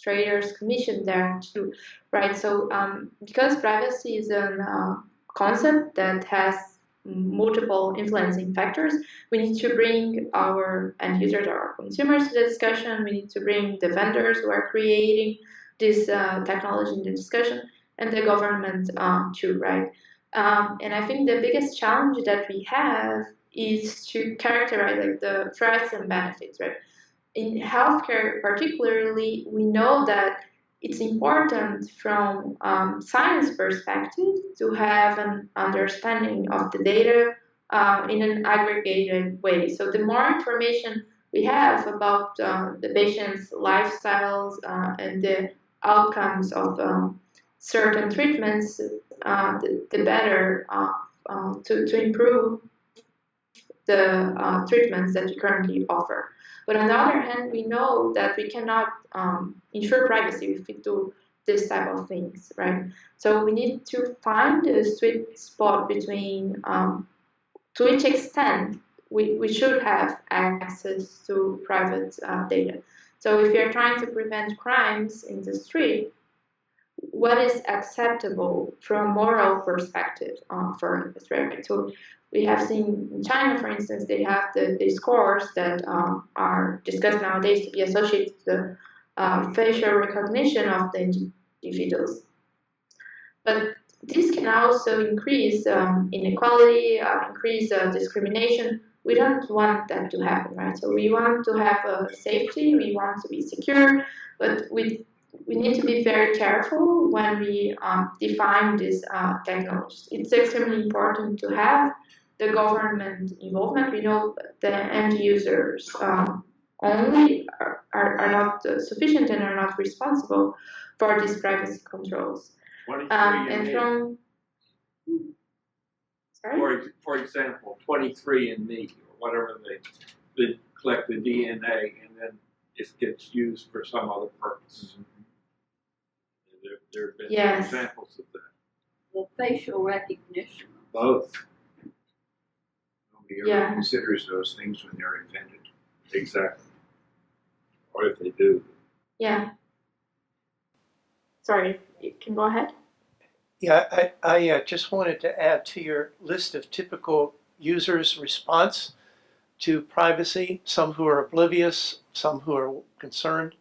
Traders Commission there too, right? So, because privacy is a concept that has multiple influencing factors, we need to bring our end users or our consumers to the discussion. We need to bring the vendors who are creating this technology in the discussion, and the government too, right? And I think the biggest challenge that we have is to characterize like the threats and benefits, right? In healthcare particularly, we know that it's important from science perspective to have an understanding of the data in an aggregated way. So the more information we have about the patient's lifestyles and the outcomes of certain treatments, the better to improve the treatments that we currently offer. But on the other hand, we know that we cannot ensure privacy if we do this type of things, right? So we need to find a sweet spot between to which extent we should have access to private data. So if you're trying to prevent crimes in the street, what is acceptable from a moral perspective for us, right? So we have seen in China, for instance, they have the scores that are discussed nowadays to be associated to the facial recognition of the individuals. But this can also increase inequality, increase discrimination. We don't want that to happen, right? So we want to have safety, we want to be secure, but we need to be very careful when we define these technologies. It's extremely important to have the government involvement. We know the end users only are not sufficient and are not responsible for these privacy controls. And from sorry? For example, 23andMe or whatever they collect the DNA and then it gets used for some other purpose. There have been examples of that. Well, facial recognition. Both. Nobody ever considers those things when they're invented. Exactly. Or if they do. Yeah. Sorry, you can go ahead. Yeah, I just wanted to add to your list of typical users' response to privacy, some who are oblivious, some who are concerned.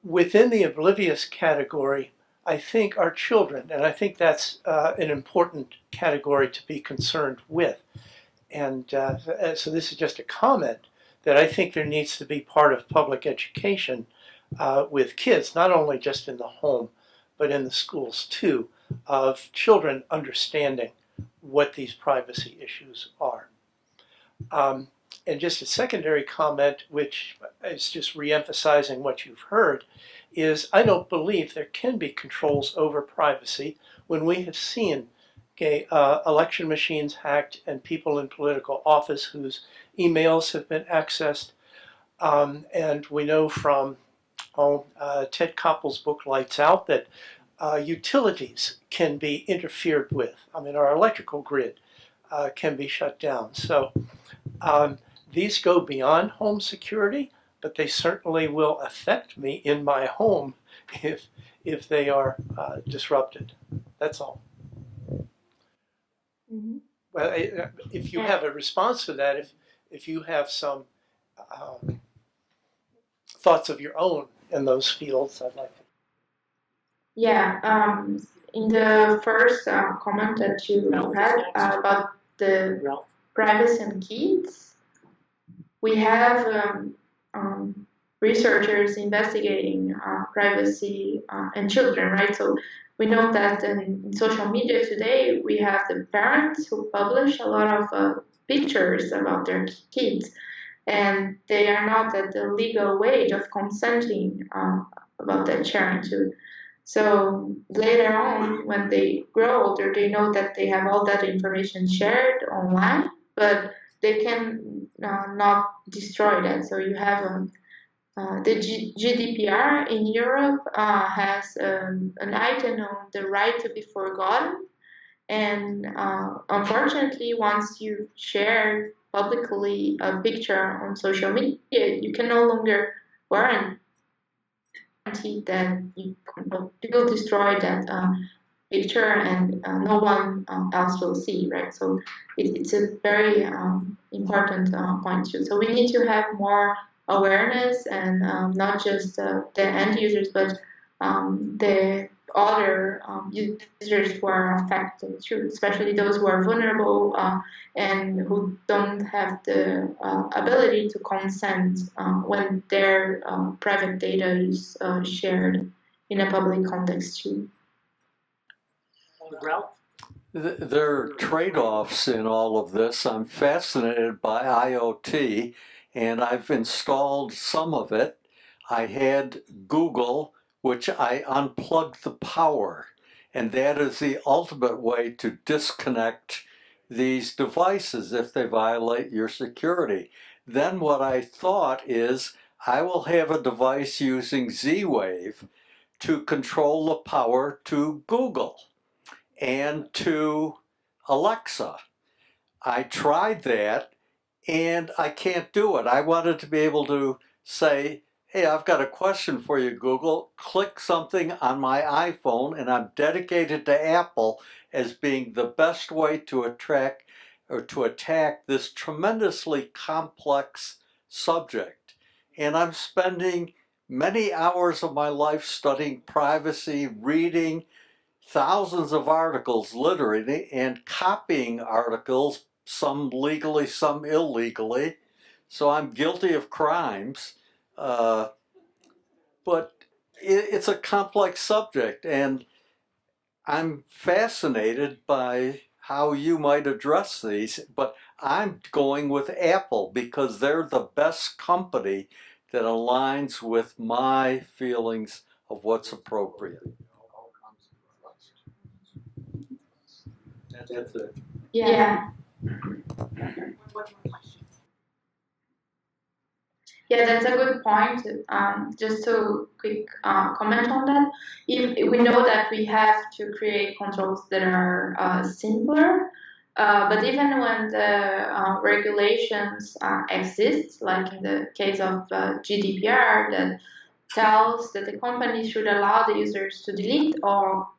Within the oblivious category, I think are children, and I think that's an important category to be concerned with. And so this is just a comment that I think there needs to be part of public education with kids, not only just in the home, but in the schools too, of children understanding what these privacy issues are. And just a secondary comment, which is just re-emphasizing what you've heard, is I don't believe there can be controls over privacy when we have seen election machines hacked and people in political office whose emails have been accessed. And we know from Ted Koppel's book Lights Out that utilities can be interfered with. I mean, our electrical grid can be shut down. So these go beyond home security, but they certainly will affect me in my home if they are disrupted. That's all. Mm-hmm. Well, if you have a response to that, if you have some thoughts of your own in those fields, I'd like to. Yeah, in the first comment that you had about the privacy and kids, we have researchers investigating privacy and children, right? So we know that in social media today, we have the parents who publish a lot of pictures about their kids, and they are not at the legal age of consenting about that sharing too. So later on, when they grow older, they know that they have all that information shared online, but they can not destroy that. So you have the GDPR in Europe has an item on the right to be forgotten. And unfortunately, once you share publicly a picture on social media, you can no longer warrant that you will destroy that picture and no one else will see, right? So it's a very important point too. So we need to have more awareness and not just the end users, but the other users who are affected too, especially those who are vulnerable and who don't have the ability to consent when their private data is shared in a public context too. Ralph? There are trade-offs in all of this. I'm fascinated by IoT, and I've installed some of it. I had Google, which I unplugged the power, and that is the ultimate way to disconnect these devices if they violate your security. Then what I thought is I will have a device using Z-Wave to control the power to Google and to Alexa. I tried that and I can't do it. I wanted to be able to say, hey, I've got a question for you, Google. Click something on my iPhone, and I'm dedicated to Apple as being the best way to attract or to attack this tremendously complex subject. And I'm spending many hours of my life studying privacy, reading thousands of articles literally and copying articles, some legally, some illegally. So I'm guilty of crimes, but it's a complex subject, and I'm fascinated by how you might address these, but I'm going with Apple because they're the best company that aligns with my feelings of what's appropriate. That's it. Yeah. Yeah, that's a good point. Just to quick comment on that, if we know that we have to create controls that are simpler, but even when the regulations exist, like in the case of GDPR, that tells that the company should allow the users to delete all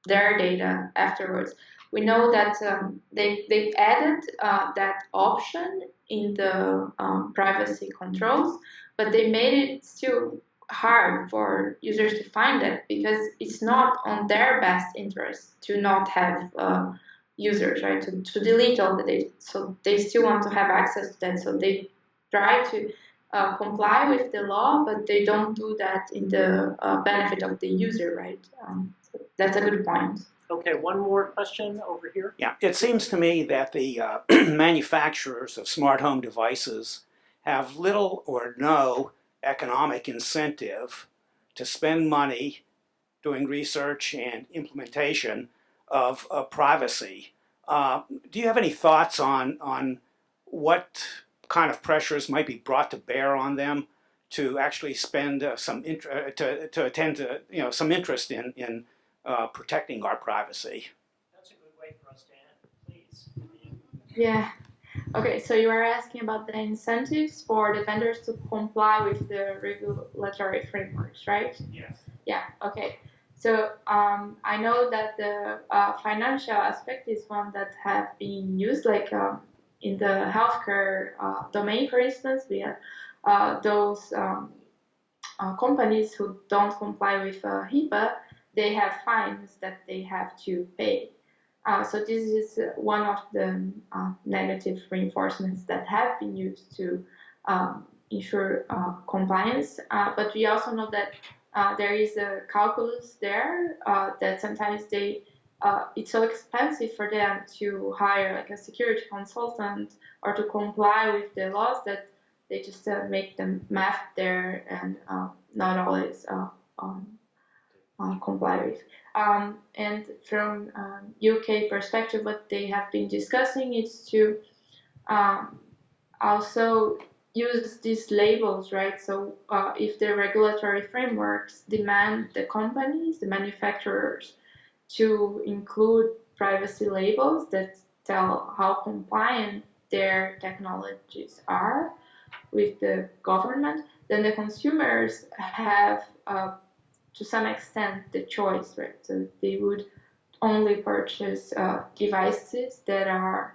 their data afterwards. We know that they've added that option in the privacy controls, but they made it still hard for users to find it because it's not on their best interest to not have users, right? To delete all the data. So they still want to have access to that. So they try to comply with the law, but they don't do that in the benefit of the user, right? So that's a good point. Okay, one more question over here. Yeah, it seems to me that the manufacturers of smart home devices have little or no economic incentive to spend money doing research and implementation of privacy. Do you have any thoughts on what kind of pressures might be brought to bear on them to actually spend to attend to some interest in protecting our privacy? That's a good way for us to end. Please. Yeah. Okay, so you are asking about the incentives for the vendors to comply with the regulatory frameworks, right? Yes. Yeah, okay. So I know that the financial aspect is one that have been used, like in the healthcare domain, for instance, we have those companies who don't comply with HIPAA, they have fines that they have to pay. So this is one of the negative reinforcements that have been used to ensure compliance. But we also know that there is a calculus there that sometimes it's so expensive for them to hire like a security consultant or to comply with the laws that they just make the math there and not always comply with. And from UK perspective, what they have been discussing is to also use these labels, right? So if the regulatory frameworks demand the companies, the manufacturers, to include privacy labels that tell how compliant their technologies are with the government, then the consumers have to some extent the choice, right? So they would only purchase devices that are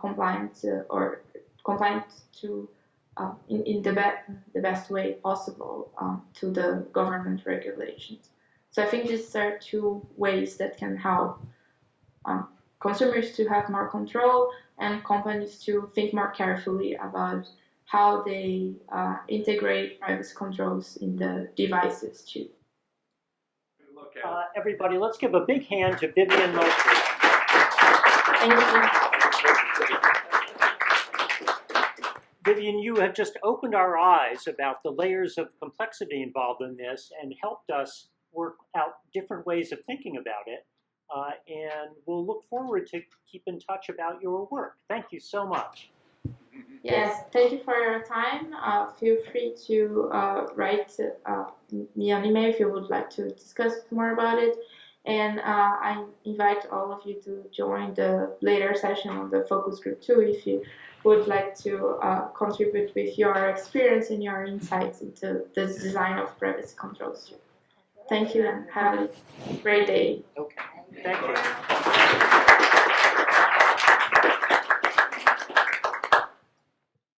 compliant or compliant to in the best way possible to the government regulations. So I think these are two ways that can help consumers to have more control and companies to think more carefully about how they integrate privacy controls in the devices too. Everybody, let's give a big hand to Vivian Motti. Thank you. Vivian, you have just opened our eyes about the layers of complexity involved in this and helped us work out different ways of thinking about it. And we'll look forward to keep in touch about your work. Thank you so much. Yes, thank you for your time. Feel free to write me an email if you would like to discuss more about it. And I invite all of you to join the later session on the focus group too, if you would like to contribute with your experience and your insights into the design of privacy controls too. Thank you and have a great day. Okay, thank you.